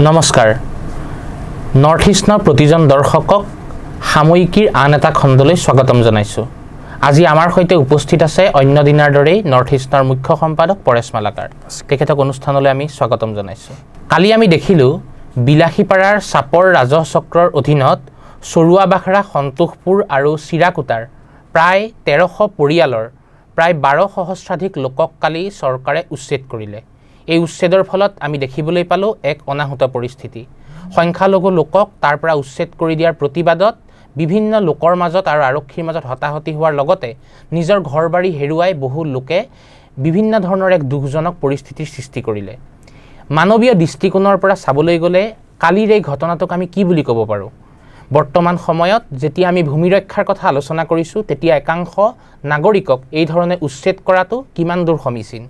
নমস্কাৰ নৰ্থ ইষ্টৰ প্ৰতিজন দৰ্শকক সাময়িকীৰ আন এটা খণ্ডলৈ স্বাগতম জনাইছোঁ আজি আমাৰ সৈতে উপস্থিত আছে অন্য দিনাৰ দৰেই নৰ্থ ইষ্টৰ মুখ্য সম্পাদক পৰেশ মালাকাৰ তেখেতক অনুষ্ঠানলৈ আমি স্বাগতম জনাইছোঁ কালি আমি দেখিলোঁ বিলাসীপাৰাৰ চাপৰ ৰাজহ চক্ৰৰ অধীনত চৰুৱা বাখৰা সন্তোষপুৰ আৰু চিৰাকুটাৰ প্ৰায় 1300 পৰিয়ালৰ প্ৰায় 12 সহস্ৰাধিক লোকক কালি চৰকাৰে উচ্ছেদ কৰিলে এই উচ্ছেদৰ ফলত আমি দেখিবলৈ পালোঁ এক অনাহুত পৰিস্থিতি সংখ্যালঘু লোকক তাৰ পৰা উচ্ছেদ কৰি দিয়াৰ প্ৰতিবাদত বিভিন্ন লোকৰ মাজত আৰু আৰক্ষীৰ মাজত হতাহতি হোৱাৰ লগতে নিজৰ ঘৰবাৰী হেৰুৱাই বহু লোকে বিভিন্ন ধৰণৰ এক দুখজনক পৰিস্থিতিৰ সৃষ্টি কৰিলে মানৱীয় দৃষ্টিকোণৰ পৰা চাবলৈ গ'লে কালিৰ এই ঘটনাটোক আমি কি বুলি ক'ব পাৰোঁ বৰ্তমান সময়ত যেতিয়া আমি ভূমি ৰক্ষাৰ কথা আলোচনা কৰিছোঁ তেতিয়া একাংশ নাগৰিকক এই ধৰণে উচ্ছেদ কৰাটো কিমান দূৰ সমীচীন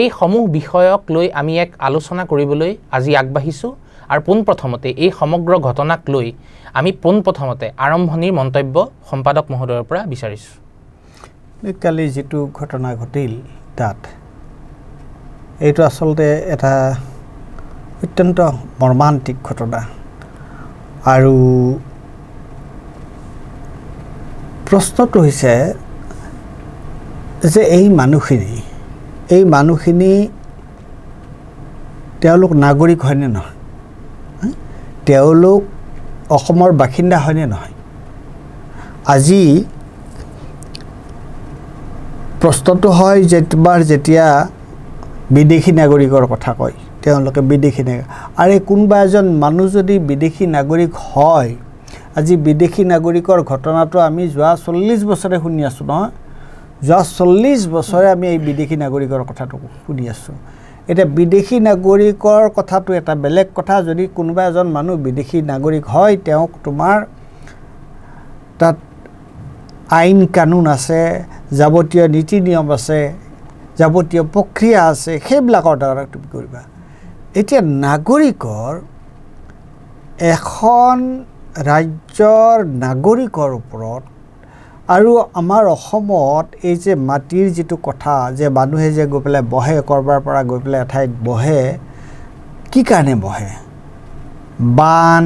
এই সমূহ বিষয়ক লৈ আমি এক আলোচনা কৰিবলৈ আজি আগবাঢ়িছোঁ আৰু পোনপ্ৰথমতে এই সমগ্ৰ ঘটনাক লৈ আমি পোনপ্ৰথমতে আৰম্ভণিৰ মন্তব্য সম্পাদক মহোদয়ৰ পৰা বিচাৰিছোঁ কালি যেটো ঘটনা ঘটিল তাত এইটো আসলতে এটা অত্যন্ত মৰ্মান্তিক ঘটনা আৰু প্ৰশ্নটো হৈছে যে এই মানুহখিনি তেওঁলোক নাগৰিক হয়নে নহয় তেওঁলোক অসমৰ বাসিন্দা হয়নে নহয় আজি প্ৰশ্নটো হয় যে তোমাৰ যেতিয়া বিদেশী নাগৰিকৰ কথা কয় তেওঁলোকে বিদেশী আৰু কোনোবা এজন মানুহ যদি বিদেশী নাগৰিক হয় আজি বিদেশী নাগৰিকৰ ঘটনাটো আমি যোৱা 40 বছৰে শুনি আছোঁ নহয় যোৱা 40 বছৰে আমি এই বিদেশী নাগৰিকৰ কথাটো শুনি আছোঁ এটা বিদেশী নাগৰিকৰ কথাটো এটা বেলেগ কথা যদি কোনোবা এজন মানুহ বিদেশী নাগৰিক হয় তেওঁক তোমাৰ তাত আইন কানুন আছে যাৱতীয় নীতি নিয়ম আছে যাৱতীয় প্ৰক্ৰিয়া আছে সেইবিলাকৰ দ্বাৰা তুমি কৰিবা এতিয়া নাগৰিকৰ এখন ৰাজ্যৰ নাগৰিকৰ ওপৰত আৰু আমাৰ অসমত এই যে মাটিৰ যেটো কথা যে মানুহে যে গৈ পেলাই বহে কৰবাৰ পৰা গৈ পেলাই এঠাইত বহে কি কাৰণে বহে বান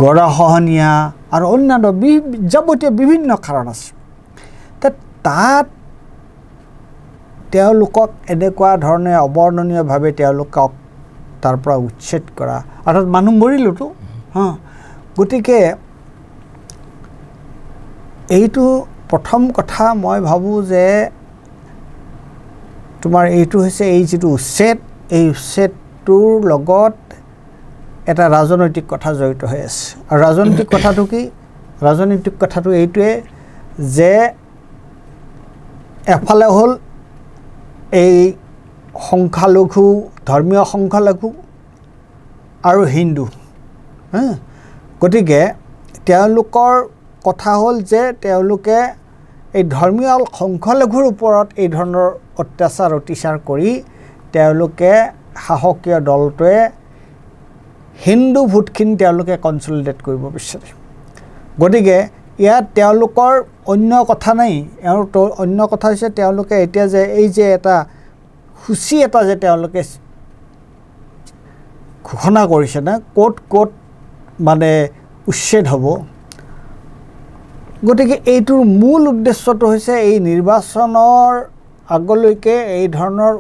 গৰাখহনীয়া আৰু অন্যান্য যাৱতীয় বিভিন্ন কাৰণ আছে তাত তেওঁলোকক এনেকুৱা ধৰণে অবৰ্ণনীয়ভাৱে তেওঁলোকক তাৰ পৰা উচ্ছেদ কৰা অৰ্থাৎ মানুহ মৰিলতো গতিকে এইটো প্ৰথম কথা মই ভাবো যে তোমাৰ এইটো হৈছে এই যেটো উচ্ছেদ এই উচ্ছেদটোৰ লগত এটা ৰাজনৈতিক কথা জড়িত হৈ আছে আৰু ৰাজনৈতিক কথাটো কি ৰাজনৈতিক কথাটো এইটোৱে যে এফালে হ'ল এই সংখ্যালঘু ধৰ্মীয় সংখ্যালঘু আৰু হিন্দু গতিকে তেওঁলোকৰ কথা হ'ল যে তেওঁলোকে এই ধৰ্মীয় সংখ্যালঘুৰ ওপৰত এই ধৰণৰ অত্যাচাৰ কৰি তেওঁলোকে শাসকীয় দলটোৱে হিন্দু ভোটখিনি তেওঁলোকে কনসলিডেট কৰিব বিচাৰে গতিকে ইয়াত তেওঁলোকৰ অন্য কথা নাই অন্য কথা হৈছে তেওঁলোকে এতিয়া যে এই যে এটা খুচি এটা যে তেওঁলোকে ঘোষণা কৰিছে না কোট মানে উচ্ছেদ হ'ব গতিকে এইটোৰ মূল উদ্দেশ্যটো হৈছে এই নিৰ্বাচনৰ আগলৈকে এই ধৰণৰ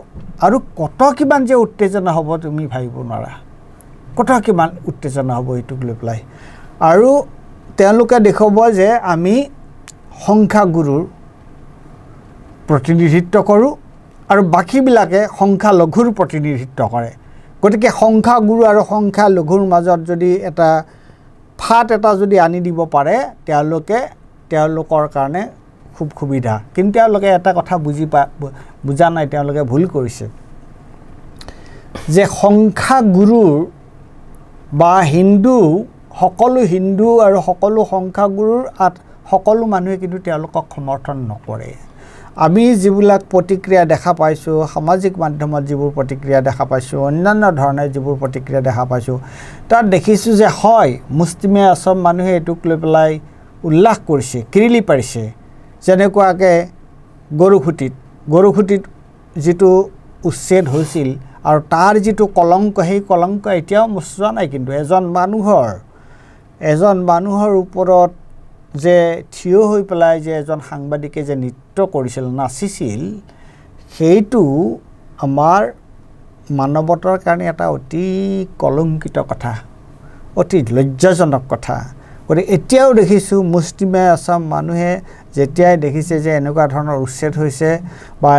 আৰু কত কিমান যে উত্তেজনা হ'ব তুমি ভাবিব নোৱাৰা কত কিমান উত্তেজনা হ'ব এইটোক লৈ পেলাই আৰু তেওঁলোকে দেখুৱাব যে আমি সংখ্যাগুৰুৰ প্ৰতিনিধিত্ব কৰোঁ আৰু বাকীবিলাকে সংখ্যালঘুৰ প্ৰতিনিধিত্ব কৰে গতিকে সংখ্যাগুৰু আৰু সংখ্যালঘুৰ মাজত যদি এটা ফাট এটা যদি আনি দিব পাৰে তেওঁলোকৰ কাৰণে খুব সুবিধা কিন্তু তেওঁলোকে এটা কথা বুজা নাই তেওঁলোকে ভুল কৰিছে যে সংখ্যাগুৰুৰ বা সকলো হিন্দু আৰু সকলো সংখ্যাগুৰুৰ সকলো মানুহে কিন্তু তেওঁলোকক সমৰ্থন নকৰে আমি যিবিলাক প্ৰতিক্ৰিয়া দেখা পাইছোঁ সামাজিক মাধ্যমত যিবোৰ প্ৰতিক্ৰিয়া দেখা পাইছোঁ অন্যান্য ধৰণে যিবোৰ প্ৰতিক্ৰিয়া দেখা পাইছোঁ তাত দেখিছোঁ যে হয় মুছলিমে আছম মানুহে এটুক লৈ পেলাই উল্লাস কৰিছে কিৰিলি পাৰিছে যেনেকুৱাকৈ গৰুখুটিত যিটো উচ্ছেদ হৈছিল আৰু তাৰ যিটো কলংক সেই কলংক এতিয়াও মুচোৱা নাই কিন্তু এজন মানুহৰ ওপৰত যে থিয় হৈ পেলাই যে এজন সাংবাদিকে যে নৃত্য কৰিছিল নাচিছিল সেইটো আমাৰ মানৱতাৰ কাৰণে এটা অতি কলংকিত কথা অতি লজ্জাজনক কথা গতিকে এতিয়াও দেখিছোঁ মুছলিমে আছাম মানুহে যেতিয়াই দেখিছে যে এনেকুৱা ধৰণৰ উচ্ছেদ হৈছে বা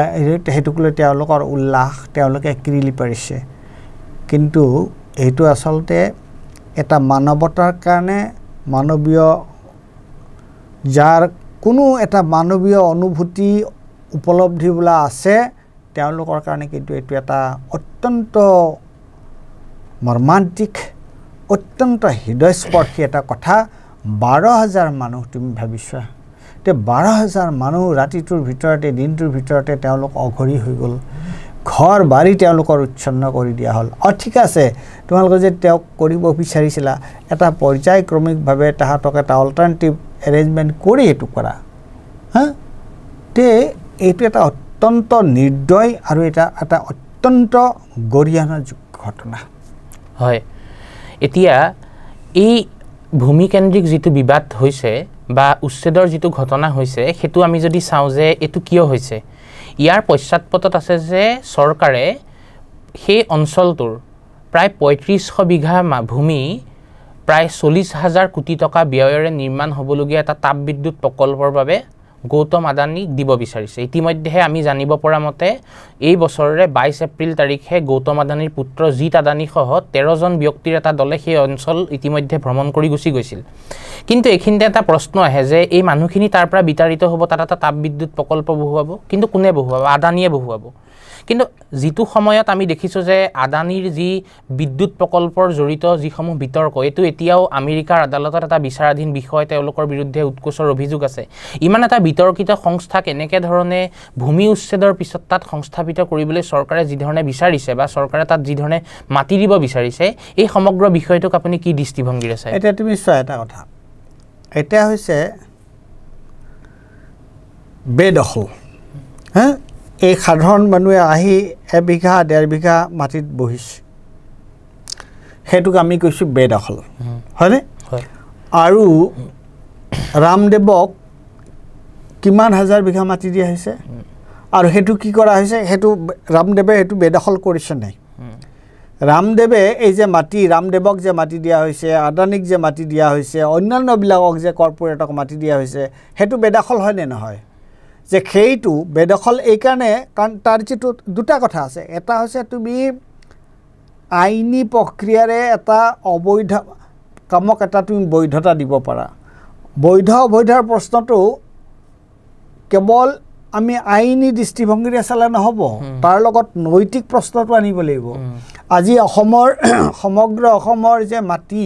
সেইটোক লৈ তেওঁলোকৰ উল্লাস তেওঁলোকে কিৰিলি পাৰিছে কিন্তু এইটো আচলতে এটা মানৱতাৰ কাৰণে মানৱীয় যাৰ কোনো এটা মানৱীয় অনুভূতি উপলব্ধি বোলা আছে তেওঁলোকৰ কাৰণে কিন্তু এইটো এটা অত্যন্ত মৰ্মান্তিক অত্যন্ত হৃদয়স্পৰ্শী এটা কথা 12,000 মানুহ তুমি ভাবিছা তে 12,000 মানুহ ৰাতিটোৰ ভিতৰতে দিনটোৰ ভিতৰতে তেওঁলোক অঘৰী হৈ গ'ল ঘৰ বাৰী তেওঁলোকৰ উচ্ছন্ন কৰি দিয়া হ'ল ঠিক আছে তোমালোকে যে তেওঁক কৰিব বিচাৰিছিলা এটা পৰ্যায়ক্ৰমিকভাৱে তাহাঁতক এটা অল্টাৰনেটিভ এৰেঞ্জমেণ্ট কৰি এইটো কৰা তে এইটো এটা অত্যন্ত নিৰ্দয় আৰু এটা অত্যন্ত গৰিহণাযোগ্য ঘটনা হয় এতিয়া এই ভূমিকেন্দ্ৰিক যিটো বিবাদ হৈছে বা উচ্ছেদৰ যিটো ঘটনা হৈছে সেইটো আমি যদি চাওঁ যে এইটো কিয় হৈছে ইয়াৰ পশ্চাৎপটত আছে যে চৰকাৰে সেই অঞ্চলটোৰ প্ৰায় ৩৫০০ বিঘা ভূমি প্ৰায় ৪০,০০০ কোটি টকা ব্যয়েৰে নিৰ্মাণ হ'বলগীয়া এটা তাপবিদ্যুৎ প্ৰকল্পৰ বাবে গৌতম আদানীক দিব বিচাৰিছে ইতিমধ্যে আমি জানিব পৰা মতে এই বছৰৰে ২২ এপ্ৰিল তাৰিখে গৌতম আদানীৰ পুত্ৰ জিত আদানী সহ ১৩জন ব্যক্তিৰ এটা দলে সেই অঞ্চল ইতিমধ্যে ভ্ৰমণ কৰি গুচি গৈছিল কিন্তু এইখিনিতে এটা প্ৰশ্ন আহে যে এই মানুহখিনি তাৰ পৰা বিতাড়িত হ'ব তাত এটা তাপবিদ্যুৎ প্ৰকল্প বহুৱাব কিন্তু কোনে বহুৱাব আদানীয়ে বহুৱাব কিন্তু যিটো সময়ত আমি দেখিছোঁ যে আদানীৰ যি বিদ্যুৎ প্ৰকল্পৰ জড়িত যিসমূহ বিতৰ্ক এইটো এতিয়াও আমেৰিকাৰ আদালতত এটা বিচাৰাধীন বিষয় তেওঁলোকৰ বিৰুদ্ধে উৎকোচৰ অভিযোগ আছে ইমান এটা বিতৰ্কিত সংস্থাক এনেকৈ ধৰণে ভূমি উচ্ছেদৰ পিছত তাত সংস্থাপিত কৰিবলৈ চৰকাৰে যি ধৰণে বিচাৰিছে বা চৰকাৰে তাত যি ধৰণে মাতি দিব বিচাৰিছে এই সমগ্ৰ বিষয়টোক আপুনি কি দৃষ্টিভংগীৰে চায় এতিয়া তুমি চোৱা এটা কথা এতিয়া হৈছে বেদখল এই সাধাৰণ মানুহে আহি 1 বিঘা 1.5 বিঘা মাটিত বহিছে সেইটোক আমি কৈছোঁ বেদখল হয়নে আৰু ৰামদেৱক কিমান হাজাৰ বিঘা মাটি দিয়া হৈছে আৰু সেইটো কি কৰা হৈছে সেইটো ৰামদেৱে সেইটো বেদখল কৰিছে নাই ৰামদেৱে এই যে মাটি ৰামদেৱক যে মাটি দিয়া হৈছে আদানীক যে মাটি দিয়া হৈছে অন্যান্যবিলাকক যে কৰ্পৰেটক মাটি দিয়া হৈছে সেইটো বেদখল হয়নে নহয় যে সেইটো বেদখল এইকাৰণে কাৰণ তাৰ যিটো দুটা কথা আছে এটা হৈছে তুমি আইনী প্ৰক্ৰিয়াৰে এটা অবৈধ কামক এটা তুমি বৈধতা দিব পাৰা বৈধ অবৈধৰ প্ৰশ্নটো কেৱল আমি আইনী দৃষ্টিভংগীৰে চালে নহ'ব তাৰ লগত নৈতিক প্ৰশ্নটো আনিব লাগিব আজি অসমৰ সমগ্ৰ অসমৰ যে মাটি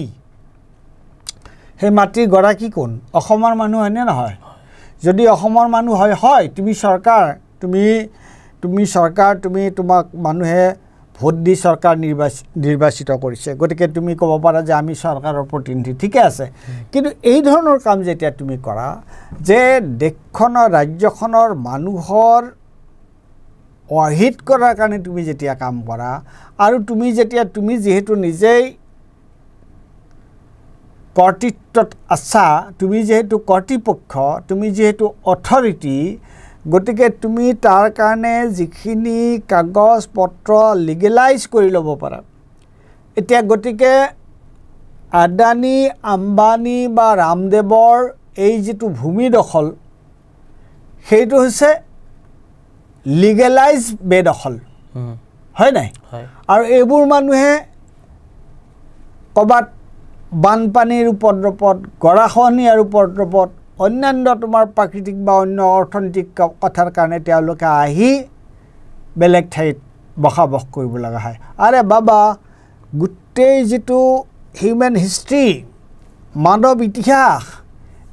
সেই মাটিৰ গৰাকী কোন অসমৰ মানুহ হয়নে নহয় যদি অসমৰ মানুহ হয় তুমি চৰকাৰ তুমি তোমাক মানুহে ভোট দি চৰকাৰ নিৰ্বাচিত কৰিছে গতিকে তুমি ক'ব পাৰা যে আমি চৰকাৰৰ প্ৰতিনিধি ঠিকে আছে কিন্তু এই ধৰণৰ কাম যেতিয়া তুমি কৰা যে দেশখনৰ ৰাজ্যখনৰ মানুহৰ অহিত কৰাৰ কাৰণে তুমি যেতিয়া কাম কৰা আৰু তুমি যিহেতু নিজেই কৰ্তৃত্বত আছা তুমি যেহেতু কৰ্তৃপক্ষ তুমি যেহেতু অথৰিটি গতিকে তুমি তাৰ কাৰণে যিখিনি কাগজ পত্ৰ লিগেলাইজ কৰি ল'ব পাৰা এতিয়া গতিকে আদানী আম্বানী বা ৰামদেৱৰ এই যিটো ভূমি দখল সেইটো হৈছে লিগেলাইজ বেদখল হয় নাই আৰু এইবোৰ মানুহে ক'ৰবাত বানপানীৰ উপদ্ৰৱত গৰাখহনীয়াৰ উপদ্ৰৱত অন্যান্য তোমাৰ প্ৰাকৃতিক বা অন্য অৰ্থনৈতিক কথাৰ কাৰণে তেওঁলোকে আহি বেলেগ ঠাইত বসবাস কৰিব লগা হয় আৰে বাবা গোটেই যিটো হিউমেন হিষ্ট্ৰী মানৱ ইতিহাস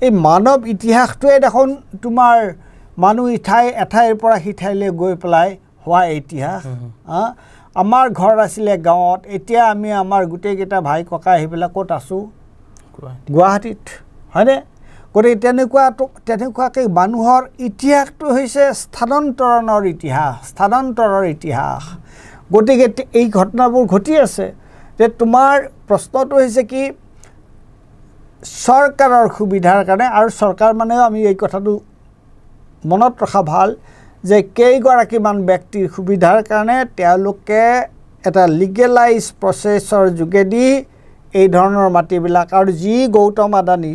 এই মানৱ ইতিহাসটোৱে দেখোন তোমাৰ মানুহ এঠাইৰ পৰা সিঠাইলৈ গৈ পেলাই হোৱা ইতিহাস আমাৰ ঘৰ আছিলে গাঁৱত এতিয়া আমি আমাৰ গোটেইকেইটা ভাই ককা সেইবিলাক ক'ত আছোঁ গুৱাহাটীত হয়নে গতিকে তেনেকুৱাকৈ মানুহৰ ইতিহাসটো হৈছে স্থানান্তৰৰ ইতিহাস গতিকে এই ঘটনাবোৰ ঘটি আছে যে তোমাৰ প্ৰশ্নটো হৈছে কি চৰকাৰৰ সুবিধাৰ কাৰণে আৰু চৰকাৰ মানে আমি এই কথাটো মনত ৰখা ভাল যে কেইগৰাকীমান ব্যক্তিৰ সুবিধাৰ কাৰণে তেওঁলোকে এটা লিগেলাইজ প্ৰচেছৰ যোগেদি এই ধৰণৰ মাটিবিলাক আৰু যি গৌতম আদানী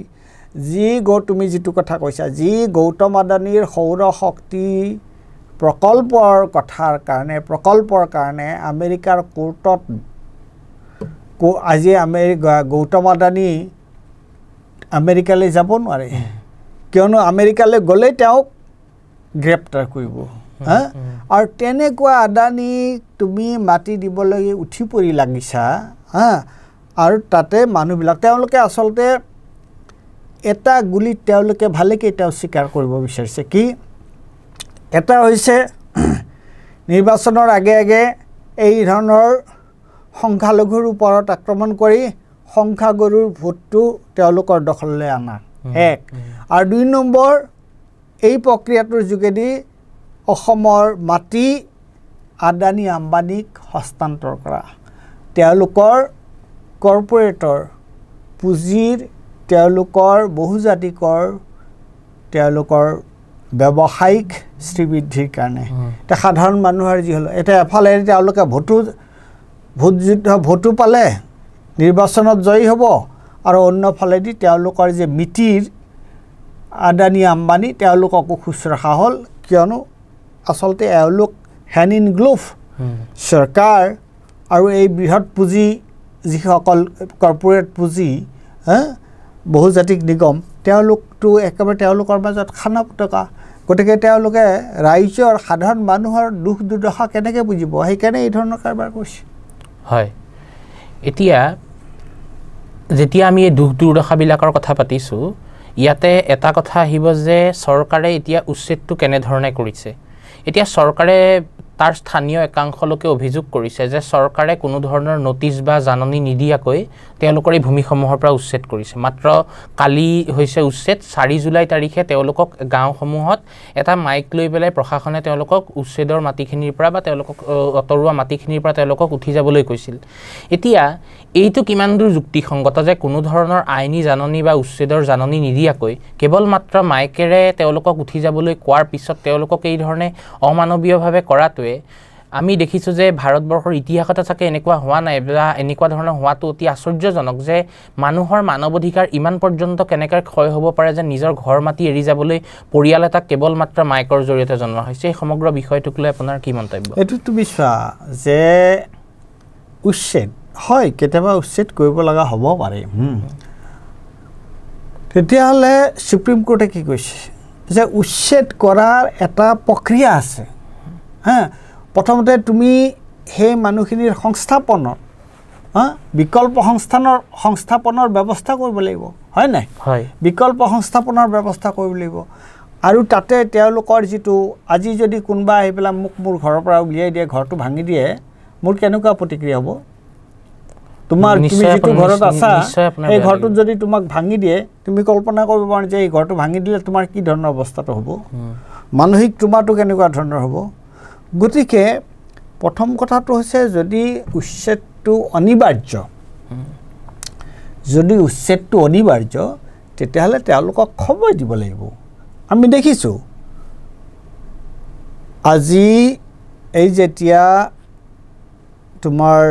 তুমি যিটো কথা কৈছা যি গৌতম আদানীৰ সৌৰ শক্তি প্ৰকল্পৰ কাৰণে আমেৰিকাৰ কোৰ্টত আজি গৌতম আদানী আমেৰিকালৈ যাব নোৱাৰে কিয়নো আমেৰিকালৈ গ'লেই তেওঁক গ্ৰেপ্তাৰ কৰিব আৰু তেনেকুৱা আদানীক তুমি মাটি দিবলৈ উঠি পৰি লাগিছা আৰু তাতে মানুহবিলাক তেওঁলোকে আচলতে এটা গুলিত তেওঁলোকে ভালেকেইটাও স্বীকাৰ কৰিব বিচাৰিছে কি এটা হৈছে নিৰ্বাচনৰ আগে আগে এই ধৰণৰ সংখ্যালঘুৰ ওপৰত আক্ৰমণ কৰি সংখ্যাগুৰুৰ ভোটটো তেওঁলোকৰ দখললৈ আনা এক আৰু 2 নম্বৰ এই প্ৰক্ৰিয়াটোৰ যোগেদি অসমৰ মাটি আদানী আম্বানীক হস্তান্তৰ কৰা তেওঁলোকৰ কৰ্পোৰেটৰ পুঁজিৰ তেওঁলোকৰ বহুজাতিকৰ তেওঁলোকৰ ব্যৱসায়িক শ্ৰীবৃদ্ধিৰ কাৰণে এটা সাধাৰণ মানুহৰ যি হ'ল এটা এফালে তেওঁলোকে ভোটো পালে নিৰ্বাচনত জয়ী হ'ব আৰু অন্যফালেদি তেওঁলোকৰ যে মিতিৰ আদানী আম্বানী তেওঁলোককো খুচৰখা হ'ল কিয়নো আচলতে এওঁলোক হেণ্ড ইন গ্লোভ চৰকাৰ আৰু এই বৃহৎ পুঁজি যিসকল কৰ্পোৰেট পুঁজি বহুজাতিক নিগম তেওঁলোকতো একেবাৰে তেওঁলোকৰ মাজত খানা পুতকা গতিকে তেওঁলোকে ৰাইজৰ সাধাৰণ মানুহৰ দুখ দুৰ্দশা কেনেকৈ বুজিব সেইকাৰণে এই ধৰণৰ কাৰবাৰ কৰিছে হয় এতিয়া যেতিয়া আমি এই দুখ দুৰ্দশাবিলাকৰ কথা পাতিছোঁ ইয়াতে এটা কথা আহিব যে চৰকাৰে এতিয়া উচ্ছেদটো কেনেধৰণে কৰিছে এতিয়া চৰকাৰে তাৰ স্থানীয় একাংশলোকে অভিযোগ কৰিছে যে চৰকাৰে কোনো ধৰণৰ নটিচ বা জাননী নিদিয়াকৈ তেওঁলোকৰ এই ভূমিসমূহৰ পৰা উচ্ছেদ কৰিছে মাত্ৰ কালি হৈছে উচ্ছেদ 4 জুলাই তাৰিখে তেওঁলোকক গাঁওসমূহত এটা মাইক লৈ পেলাই প্ৰশাসনে তেওঁলোকক উচ্ছেদৰ মাটিখিনিৰ পৰা বা তেওঁলোকক অতৰুৱা মাটিখিনিৰ পৰা তেওঁলোকক উঠি যাবলৈ কৈছিল এতিয়া এইটো কিমান দূৰ যুক্তিসংগত যে কোনো ধৰণৰ আইনী জাননী বা উচ্ছেদৰ জাননী নিদিয়াকৈ কেৱল মাত্ৰ মাইকেৰে তেওঁলোকক উঠি যাবলৈ কোৱাৰ পিছত তেওঁলোকক এই ধৰণে অমানৱীয়ভাৱে কৰাটোৱে আমি দেখিছোঁ যে ভাৰতবৰ্ষৰ ইতিহাসত চাগে এনেকুৱা হোৱা নাই বা এনেকুৱা ধৰণৰ হোৱাটো অতি আশ্চৰ্যজনক যে মানুহৰ মানৱ অধিকাৰ ইমান পৰ্যন্ত কেনেকৈ ক্ষয় হ'ব পাৰে যে নিজৰ ঘৰ মাটি এৰি যাবলৈ পৰিয়াল এটাক কেৱল মাত্ৰ মাইকৰ জৰিয়তে জনোৱা হৈছে এই সমগ্ৰ বিষয়টোক লৈ আপোনাৰ কি মন্তব্য এইটো বিচৰা যে উচ্ছেদ হয় কেতিয়াবা উচ্ছেদ কৰিব লগা হ'ব পাৰে তেতিয়াহ'লে সুপ্ৰিম কোৰ্টে কি কৈছে যে উচ্ছেদ কৰাৰ এটা প্ৰক্ৰিয়া আছে প্ৰথমতে তুমি সেই মানুহখিনিৰ সংস্থাপনৰ বিকল্প সংস্থাপনৰ ব্যৱস্থা কৰিব লাগিব হয় নাই হয় বিকল্প সংস্থাপনৰ ব্যৱস্থা কৰিব লাগিব আৰু তাতে তেওঁলোকৰ যিটো আজি যদি কোনোবা আহি পেলাই মোক মোৰ ঘৰৰ পৰা উলিয়াই দিয়ে ঘৰটো ভাঙি দিয়ে মোৰ কেনেকুৱা প্ৰতিক্ৰিয়া হ'ব তোমাৰ তুমি যিটো ঘৰত আছা এই ঘৰটো যদি তোমাক ভাঙি দিয়ে তুমি কল্পনা কৰিব পাৰা যে এই ঘৰটো ভাঙি দিলে তোমাৰ কি ধৰণৰ অৱস্থাটো হ'ব মানসিক তোমাৰটো কেনেকুৱা ধৰণৰ হ'ব গতিকে প্ৰথম কথাটো হৈছে যদি উচ্ছেদটো অনিবাৰ্য তেতিয়াহ'লে তেওঁলোকক সময় দিব লাগিব আমি দেখিছোঁ আজি এই যেতিয়া তোমাৰ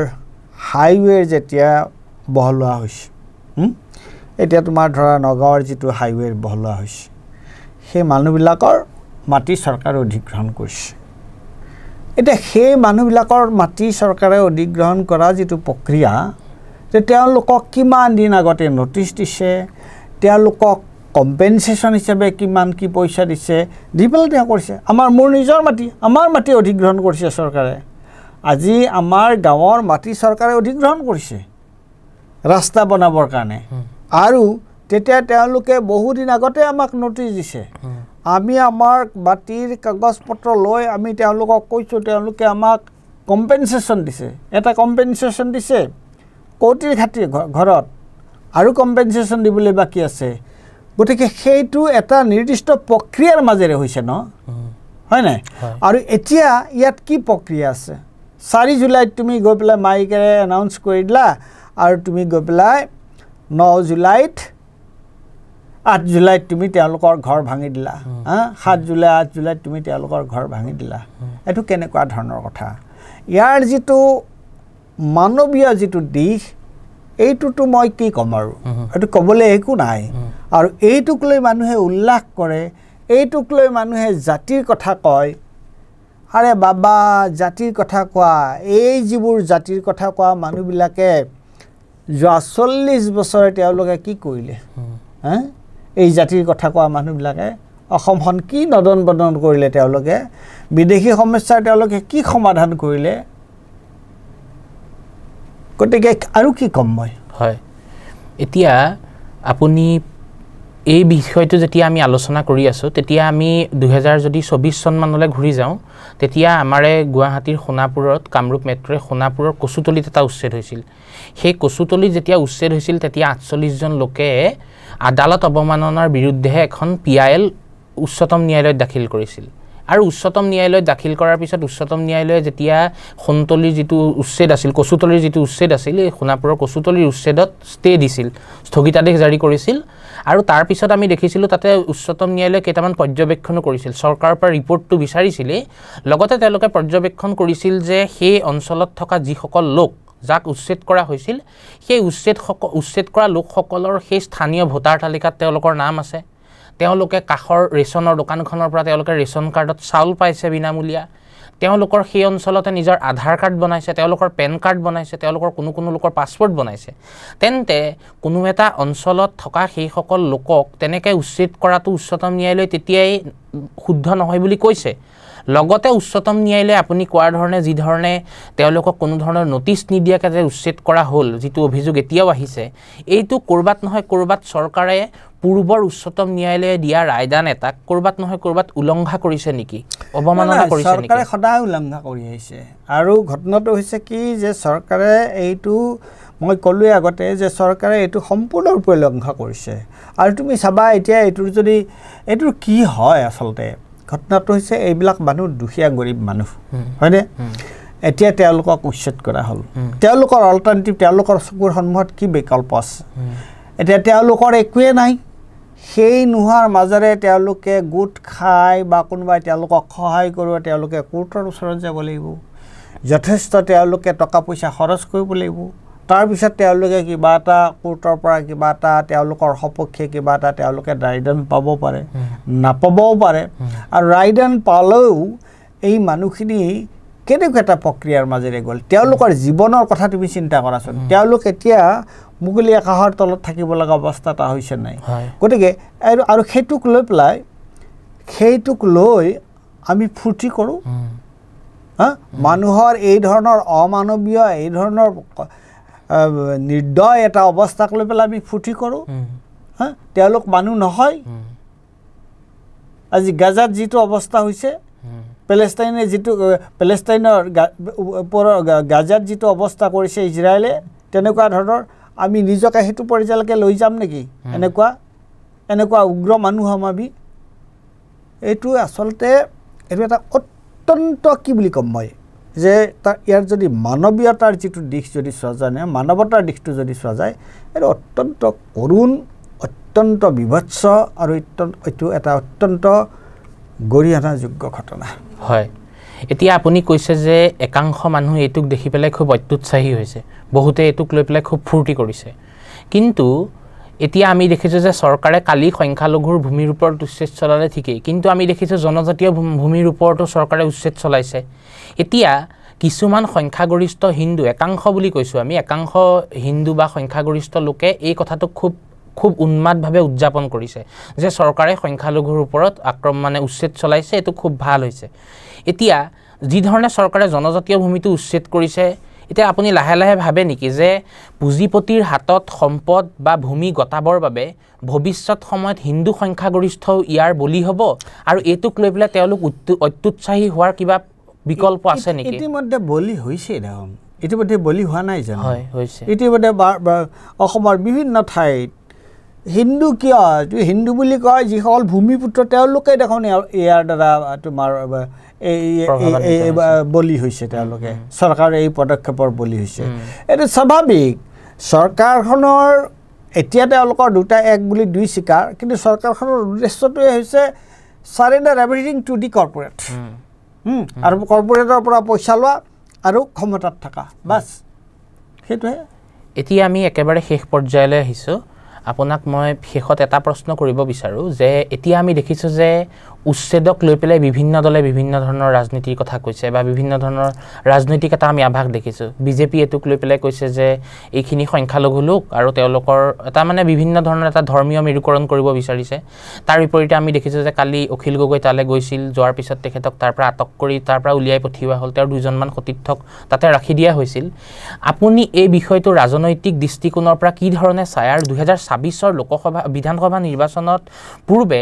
হাইৱেৰ যেতিয়া বহলোৱা হৈছে এতিয়া তোমাৰ ধৰা নগাঁৱৰ যিটো হাইৱেৰ বহলোৱা হৈছে সেই মানুহবিলাকৰ মাটি চৰকাৰে অধিগ্ৰহণ কৰিছে এতিয়া সেই মানুহবিলাকৰ মাটি চৰকাৰে অধিগ্ৰহণ কৰা যিটো প্ৰক্ৰিয়া যে তেওঁলোকক কিমান দিন আগতে নটিচ দিছে তেওঁলোকক কম্পেনচেশ্যন হিচাপে কিমান কি পইচা দিছে দি পেলাই তেওঁ কৰিছে মোৰ নিজৰ আমাৰ মাটি অধিগ্ৰহণ কৰিছে চৰকাৰে আজি আমাৰ গাঁৱৰ মাটি চৰকাৰে অধিগ্ৰহণ কৰিছে ৰাস্তা বনাবৰ কাৰণে আৰু তেতিয়া তেওঁলোকে বহুদিন আগতে আমাক নটিচ দিছে আমি আমাৰ মাটিৰ কাগজ পত্ৰ লৈ আমি তেওঁলোকক কৈছোঁ তেওঁলোকে আমাক কম্পেনচেশ্যন দিছে এটা কম্পেনচেশ্যন দিছে কোটিৰ খাতিৰ ঘৰত আৰু কম্পেনচেশ্যন দিবলৈ বাকী আছে গতিকে সেইটো এটা নিৰ্দিষ্ট প্ৰক্ৰিয়াৰ মাজেৰে হৈছে ন হয় নাই আৰু এতিয়া ইয়াত কি প্ৰক্ৰিয়া আছে 4 জুলাইত তুমি গৈ পেলাই মাইকেৰে এনাউন্স কৰি দিলা আৰু তুমি গৈ পেলাই 9 জুলাইত 8 জুলাইত তুমি তেওঁলোকৰ ঘৰ ভাঙি দিলা 7 জুলাই 8 জুলাইত তুমি তেওঁলোকৰ ঘৰ ভাঙি দিলা এটো কেনেকুৱা ধৰণৰ কথা ইয়াৰ যিটো মানৱীয় যিটো দিশ এইটোতো মই কি কম আৰু এটো কবলৈ একো নাই আৰু এইটোক লৈ মানুহে উল্লাস কৰে এইটোক লৈ মানুহে জাতিৰ কথা কয় আৰে বাবা জাতিৰ কথা কোৱা এই যিবোৰ জাতিৰ কথা কোৱা মানুহবিলাকে যোৱা 40 বছৰে তেওঁলোকে কি কৰিলে এই জাতিৰ কথা কোৱা মানুহবিলাকে অসমখন কি নদন বদন কৰিলে তেওঁলোকে বিদেশী সমস্যাৰ তেওঁলোকে কি সমাধান কৰিলে গতিকে আৰু কি কম মই হয় এতিয়া আপুনি এই বিষয়টো যেতিয়া আমি আলোচনা কৰি আছো তেতিয়া আমি 2024 চন মানলৈ ঘূৰি যাওঁ তেতিয়া আমাৰে গুৱাহাটীৰ সোণাপুৰত কামৰূপ মেট্ৰ'ৰ সোণাপুৰৰ কচুতলিত এটা উচ্ছেদ হৈছিল সেই কচুতলি যেতিয়া উচ্ছেদ হৈছিল তেতিয়া 48 জন লোকে আদালত অৱমাননাৰ বিৰুদ্ধে এখন PIL উচ্চতম ন্যায়ালয়ত দাখিল কৰিছিল আৰু উচ্চতম ন্যায়ালয়ত দাখিল কৰাৰ পিছত উচ্চতম ন্যায়ালয়ে যেতিয়া সোণতলিৰ যিটো উচ্ছেদ আছিল কচুতলিৰ যিটো উচ্ছেদ আছিল সোণাপুৰৰ কচুতলিৰ উচ্ছেদত ষ্টে দিছিল স্থগিতাদেশ জাৰি কৰিছিল আৰু তাৰ পিছত আমি দেখিছিলোঁ তাতে উচ্চতম ন্যায়ালয়ে কেইটামান পৰ্যবেক্ষণ কৰিছিল চৰকাৰৰ পৰা ৰিপৰ্টটো বিচাৰিছিল লগতে তেওঁলোকে পৰ্যবেক্ষণ কৰিছিল যে সেই অঞ্চলত থকা যিসকল লোক যাক উচ্ছেদ কৰা হৈছিল সেই উচ্ছেদ কৰা লোকসকলৰ সেই স্থানীয় ভোটাৰ তালিকাত তেওঁলোকৰ নাম আছে তেওঁলোকে কাখৰ ৰেচনৰ দোকানখনৰ পৰা তেওঁলোকে ৰেচন কাৰ্ডত চাউল পাইছে বিনামূলীয়া তেওঁলোকৰ সেই অঞ্চলতে নিজৰ আধাৰ কাৰ্ড বনাইছে তেওঁলোকৰ পেন কাৰ্ড বনাইছে তেওঁলোকৰ কোনো লোকৰ পাছপোৰ্ট বনাইছে তেন্তে কোনো এটা অঞ্চলত থকা সেই সকল লোকক তেনেকৈ উচ্ছেদ কৰাটো উচ্চতম ন্যায়ালয়ে তেতিয়াই শুদ্ধ নহয় বুলি কৈছে লগতে উচ্চতম ন্যায়ালয়ে আপুনি কোৱাৰ ধৰণে যি ধৰণে তেওঁলোকক কোনো ধৰণৰ নটিচ নিদিয়াকৈ যে উচ্ছেদ কৰা হ'ল যিটো অভিযোগ এতিয়াও আহিছে এইটো কৰবাত নহয় কৰবাত চৰকাৰে পূৰ্বৰ উচ্চতম ন্যায়ালয়ে দিয়া ৰায়দান এটাক কৰবাত নহয় কৰবাত উলংঘা কৰিছে নেকি অৱমাননা কৰিছে নেকি চৰকাৰে সদায় উলংঘা কৰি আহিছে আৰু ঘটনাটো হৈছে কি যে চৰকাৰে এইটো মই কলোৱে আগতে যে চৰকাৰে এইটো সম্পূৰ্ণৰূপে উলংঘা কৰিছে আৰু তুমি চাবা এতিয়া এইটোৰ কি হয় আচলতে ঘটনাটো হৈছে এইবিলাক মানুহ দুখীয়া গৰীব মানুহ হয়নে এতিয়া তেওঁলোকক উচ্ছেদ কৰা হ'ল তেওঁলোকৰ অল্টাৰনেটিভ তেওঁলোকৰ চকুৰ সন্মুখত কি বিকল্প আছে এতিয়া তেওঁলোকৰ একোৱে নাই সেই নোহোৱাৰ মাজেৰে তেওঁলোকে গোট খাই বা কোনোবাই তেওঁলোকক সহায় কৰিব তেওঁলোকে কোৰ্টৰ ওচৰত যাব লাগিব যথেষ্ট তেওঁলোকে টকা পইচা খৰচ কৰিব লাগিব তাৰ পিছত তেওঁলোকে কিবা এটা কোৰ্টৰ পৰা কিবা এটা তেওঁলোকৰ সপক্ষে কিবা এটা তেওঁলোকে ৰায়দান পাব পাৰে নাপাবও পাৰে আৰু ৰায়দান পালেও এই মানুহখিনি কেনেকুৱা এটা প্ৰক্ৰিয়াৰ মাজেৰে গ'ল তেওঁলোকৰ জীৱনৰ কথা তুমি চিন্তা কৰাচোন তেওঁলোক এতিয়া মুকলি আকাশৰ তলত থাকিব লগা অৱস্থা এটা হৈছে নাই গতিকে আৰু সেইটোক লৈ আমি ফূৰ্তি কৰোঁ মানুহৰ এই ধৰণৰ অমানৱীয় এই ধৰণৰ নিৰ্দয় এটা অৱস্থাক লৈ পেলাই আমি ফূৰ্তি কৰোঁ তেওঁলোক মানুহ নহয় আজি গাজাত যিটো অৱস্থা হৈছে পেলেষ্টাইনৰ গাজাত যিটো অৱস্থা কৰিছে ইজৰাইলে তেনেকুৱা ধৰণৰ আমি নিজকে সেইটো পৰ্যায়লৈকে লৈ যাম নেকি এনেকুৱা উগ্ৰ মানুহ হম আমি এইটো আচলতে এইটো এটা অত্যন্ত কি বুলি ক'ম মই যে ইয়াৰ যদি মানৱীয়তাৰ যিটো দিশ যদি চোৱা যায় মানৱতাৰ দিশটো যদি চোৱা যায় এইটো অত্যন্ত কৰুণ অত্যন্ত বিভৎস আৰু এইটো এটা অত্যন্ত গৰিহণাযোগ্য ঘটনা হয় এতিয়া আপুনি কৈছে যে একাংশ মানুহ এইটোক দেখি পেলাই খুব অত্যুৎসাহী হৈছে বহুতে এইটোক লৈ পেলাই খুব ফূৰ্তি কৰিছে কিন্তু এতিয়া আমি দেখিছোঁ যে চৰকাৰে কালি সংখ্যালঘুৰ ভূমিৰ ওপৰত উচ্ছেদ চলালে ঠিকেই কিন্তু আমি দেখিছোঁ জনজাতীয় ভূমিৰ ওপৰতো চৰকাৰে উচ্ছেদ চলাইছে এতিয়া কিছুমান সংখ্যাগৰিষ্ঠ হিন্দু একাংশ বুলি কৈছোঁ আমি একাংশ হিন্দু বা সংখ্যাগৰিষ্ঠ লোকে এই কথাটো খুব উন্মাদভাৱে উদযাপন কৰিছে যে চৰকাৰে সংখ্যালঘুৰ ওপৰত উচ্ছেদ চলাইছে এইটো খুব ভাল হৈছে এতিয়া যি ধৰণে চৰকাৰে জনজাতীয় ভূমিটো উচ্ছেদ কৰিছে এতিয়া আপুনি লাহে লাহে ভাবে নেকি যে পুঁজিপতিৰ হাতত সম্পদ বা ভূমি গতাবৰ বাবে ভৱিষ্যত সময়ত হিন্দু সংখ্যাগৰিষ্ঠও ইয়াৰ বলি হ'ব আৰু এইটোক লৈ পেলাই তেওঁলোক অত্যুৎসাহী হোৱাৰ কিবা বিকল্প আছে নেকি ইতিমধ্যে বলি হৈছে দেখোন ইতিমধ্যে বলি হোৱা নাই জানো হয় হৈছে ইতিমধ্যে অসমৰ বিভিন্ন ঠাইত হিন্দু কিয় হিন্দু বুলি কয় যিসকল ভূমিপুত্ৰ তেওঁলোকে দেখোন ইয়াৰ দ্বাৰা তোমাৰ বলি হৈছে তেওঁলোকে চৰকাৰৰ এই পদক্ষেপৰ বলি হৈছে এইটো স্বাভাৱিক চৰকাৰখনৰ এতিয়া তেওঁলোকৰ দুটা এক বুলি দুই স্বীকাৰ কিন্তু চৰকাৰখনৰ উদ্দেশ্যটোৱে হৈছে সাৰেণ্ডাৰ এভৰিথিং টু দি কৰ্পৰেট আৰু কৰ্পৰেটৰ পৰা পইচা লোৱা আৰু ক্ষমতাত থকা বাছ সেইটোহে এতিয়া আমি একেবাৰে শেষ পৰ্যায়লৈ আহিছোঁ আপোনাক মই শেষত এটা প্ৰশ্ন কৰিব বিচাৰোঁ যে এতিয়া আমি দেখিছোঁ যে উচ্ছেদক লৈ পেলাই বিভিন্ন দলে বিভিন্ন ধৰণৰ ৰাজনীতিৰ কথা কৈছে বা বিভিন্ন ধৰণৰ ৰাজনৈতিক এটা আমি আভাস দেখিছোঁ বিজেপি এটোক লৈ পেলাই কৈছে যে এইখিনি সংখ্যালঘু লোক আৰু তেওঁলোকৰ এটা মানে বিভিন্ন ধৰণৰ এটা ধৰ্মীয় মেৰুকৰণ কৰিব বিচাৰিছে তাৰ বিপৰীতে আমি দেখিছোঁ যে কালি অখিল গগৈ তালৈ গৈছিল যোৱাৰ পিছত তেখেতক তাৰ পৰা আটক কৰি তাৰ পৰা উলিয়াই পঠিওৱা হ'ল তেওঁৰ দুজনমান সতীৰ্থক তাতে ৰাখি দিয়া হৈছিল আপুনি এই বিষয়টো ৰাজনৈতিক দৃষ্টিকোণৰ পৰা কি ধৰণে চায় আৰু 2026 লোকসভা বিধানসভা নিৰ্বাচনত পূৰ্বে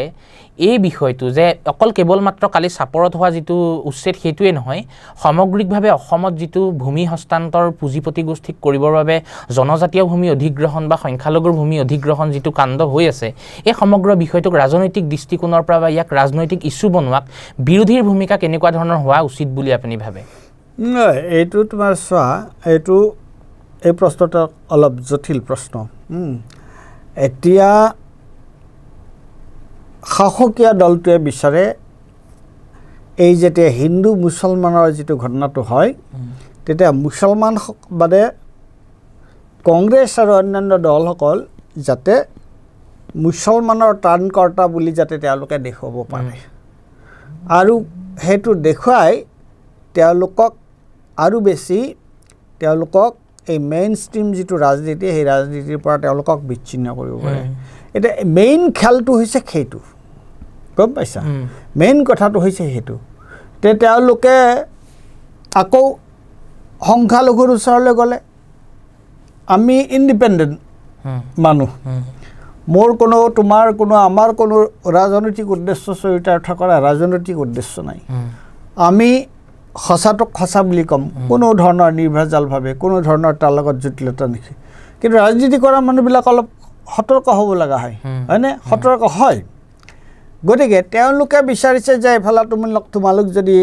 এই বিষয়টো যে অকল কেৱল মাত্ৰ কালি চাপৰত হোৱা যিটো উচ্ছেদ সেইটোৱে নহয় সামগ্ৰিকভাৱে অসমত যিটো ভূমি হস্তান্তৰ পুঁজিপতি গোষ্ঠীক কৰিবৰ বাবে জনজাতীয় ভূমি অধিগ্ৰহণ বা সংখ্যালঘুৰ ভূমি অধিগ্ৰহণ যিটো কাণ্ড হৈ আছে এই সমগ্ৰ বিষয়টোক ৰাজনৈতিক দৃষ্টিকোণৰ পৰা বা ইয়াক ৰাজনৈতিক ইস্যু বনোৱাক বিৰোধীৰ ভূমিকা কেনেকুৱা ধৰণৰ হোৱা উচিত বুলি আপুনি ভাবে এইটো তোমাৰ চোৱা এইটো এই প্ৰশ্নটো অলপ জটিল প্ৰশ্ন এতিয়া শাসকীয় দলটোৱে বিচাৰে এই যেতিয়া হিন্দু মুছলমানৰ যিটো ঘটনাটো হয় তেতিয়া মুছলমান বাদে কংগ্ৰেছ আৰু অন্যান্য দলসকল যাতে মুছলমানৰ ত্ৰাণকৰ্তা বুলি যাতে তেওঁলোকে দেখুৱাব পাৰে আৰু সেইটো দেখুৱাই তেওঁলোকক আৰু বেছি তেওঁলোকক এই মেইন ষ্ট্ৰীম যিটো ৰাজনীতি সেই ৰাজনীতিৰ পৰা তেওঁলোকক বিচ্ছিন্ন কৰিব পাৰে এতিয়া মেইন খেলটো হৈছে সেইটো গম পাইছা মেইন কথাটো হৈছে সেইটো তেওঁলোকে আকৌ সংখ্যালঘুৰ ওচৰলৈ গ'লে আমি ইণ্ডিপেণ্ডেণ্ট মানুহ মোৰ কোনো তোমাৰ কোনো আমাৰ কোনো ৰাজনৈতিক উদ্দেশ্য চৰিতাৰ্থ কৰা ৰাজনৈতিক উদ্দেশ্য নাই আমি সঁচাটোক সঁচা বুলি ক'ম কোনো ধৰণৰ নিৰ্ভেজালভাৱে কোনো ধৰণৰ তাৰ লগত জটিলতা নেকি কিন্তু ৰাজনীতি কৰা মানুহবিলাক অলপ সতৰ্ক হ'ব লগা হয়নে সতৰ্ক হয় গতিকে তেওঁলোকে বিচাৰিছে যে এফালে তোমালোক যদি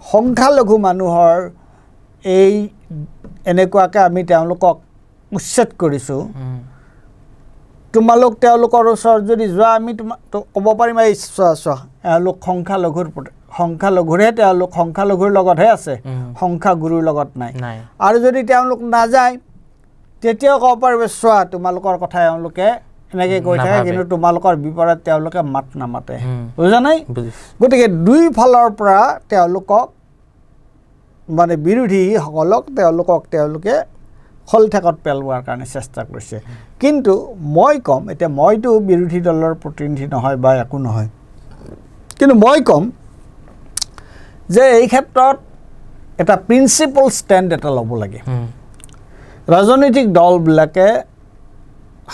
সংখ্যালঘু মানুহৰ এই এনেকুৱাকৈ আমি তেওঁলোকক উচ্ছেদ কৰিছোঁ তোমালোক তেওঁলোকৰ ওচৰত যদি যোৱা আমি তোমাক ক'ব পাৰিম এই চোৱা এওঁলোক সংখ্যালঘুৰে তেওঁলোক সংখ্যালঘুৰ লগতহে আছে সংখ্যাগুৰুৰ লগত নাই আৰু যদি তেওঁলোক নাযায় তেতিয়াও ক'ব পাৰিব চোৱা তোমালোকৰ কথা এওঁলোকে এনেকৈ কৈ থাকে কিন্তু তোমালোকৰ বিপৰীত তেওঁলোকে মাত নামাতে বুজা নাই গতিকে দুই ফালৰ পৰা তেওঁলোকক মানে বিৰোধীসকলক তেওঁলোকে খলঠেকত পেলোৱাৰ কাৰণে চেষ্টা কৰিছে কিন্তু মই ক'ম এতিয়া মইতো বিৰোধী দলৰ প্ৰতিনিধি নহয় বা একো নহয় কিন্তু মই ক'ম যে এই ক্ষেত্ৰত এটা প্ৰিন্সিপল ষ্টেণ্ড এটা ল'ব লাগে ৰাজনৈতিক দলবিলাকে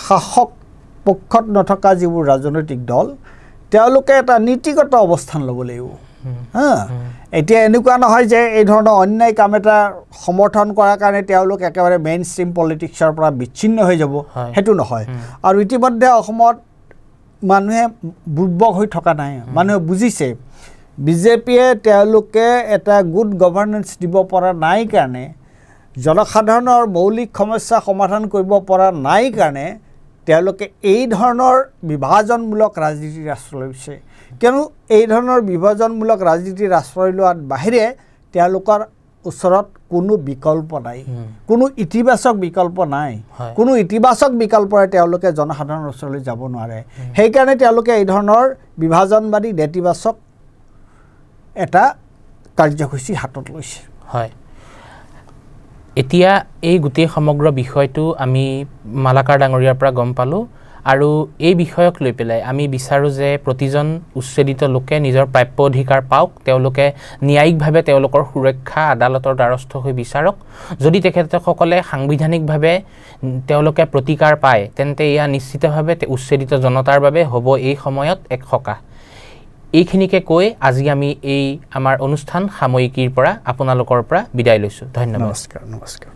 শাসক পক্ষত নথকা যিবোৰ ৰাজনৈতিক দল তেওঁলোকে এটা নীতিগত অৱস্থান ল'ব লাগিব এতিয়া এনেকুৱা নহয় যে এই ধৰণৰ অন্যায় কাম এটা সমৰ্থন কৰাৰ কাৰণে তেওঁলোক একেবাৰে মেইন ষ্ট্ৰীম পলিটিক্সৰ পৰা বিচ্ছিন্ন হৈ যাব সেইটো নহয় আৰু ইতিমধ্যে অসমত মানুহে বুৰ্বক হৈ থকা নাই মানুহে বুজিছে বিজেপিয়ে তেওঁলোকে এটা গুড গভৰ্নেন্স দিব পৰা নাই কাৰণে জনসাধাৰণৰ মৌলিক সমস্যা সমাধান কৰিব পৰা নাই কাৰণে তেওঁলোকে এই ধৰণৰ বিভাজনমূলক ৰাজনীতিৰ আশ্ৰয় লৈছে কিয়নো এই ধৰণৰ বিভাজনমূলক ৰাজনীতিৰ আশ্ৰয় লোৱাৰ বাহিৰে তেওঁলোকৰ ওচৰত কোনো বিকল্প নাই কোনো ইতিবাচক বিকল্প নাই কোনো ইতিবাচক বিকল্পৰে তেওঁলোকে জনসাধাৰণৰ ওচৰলৈ যাব নোৱাৰে সেইকাৰণে তেওঁলোকে এই ধৰণৰ বিভাজনবাদী নেতিবাচক এটা কাৰ্যসূচী হাতত লৈছে হয় এতিয়া এই গোটেই সমগ্ৰ বিষয়টো আমি মালাকাৰ ডাঙৰীয়াৰ পৰা গম পালোঁ আৰু এই বিষয়ক লৈ পেলাই আমি বিচাৰোঁ যে প্ৰতিজন উচ্ছেদিত লোকে নিজৰ প্ৰাপ্য অধিকাৰ পাওক তেওঁলোকে ন্যায়িকভাৱে তেওঁলোকৰ সুৰক্ষা আদালতৰ দ্বাৰস্থ হৈ বিচাৰক যদি তেখেতসকলে সাংবিধানিকভাৱে তেওঁলোকে প্ৰতিকাৰ পায় তেন্তে এয়া নিশ্চিতভাৱে উচ্ছেদিত জনতাৰ বাবে হ'ব এই সময়ত এক সকাহ এইখিনিকে কৈ আজি আমি এই আমাৰ অনুষ্ঠান সাময়িকীৰ পৰা আপোনালোকৰ পৰা বিদায় লৈছোঁ ধন্যবাদ নমস্কাৰ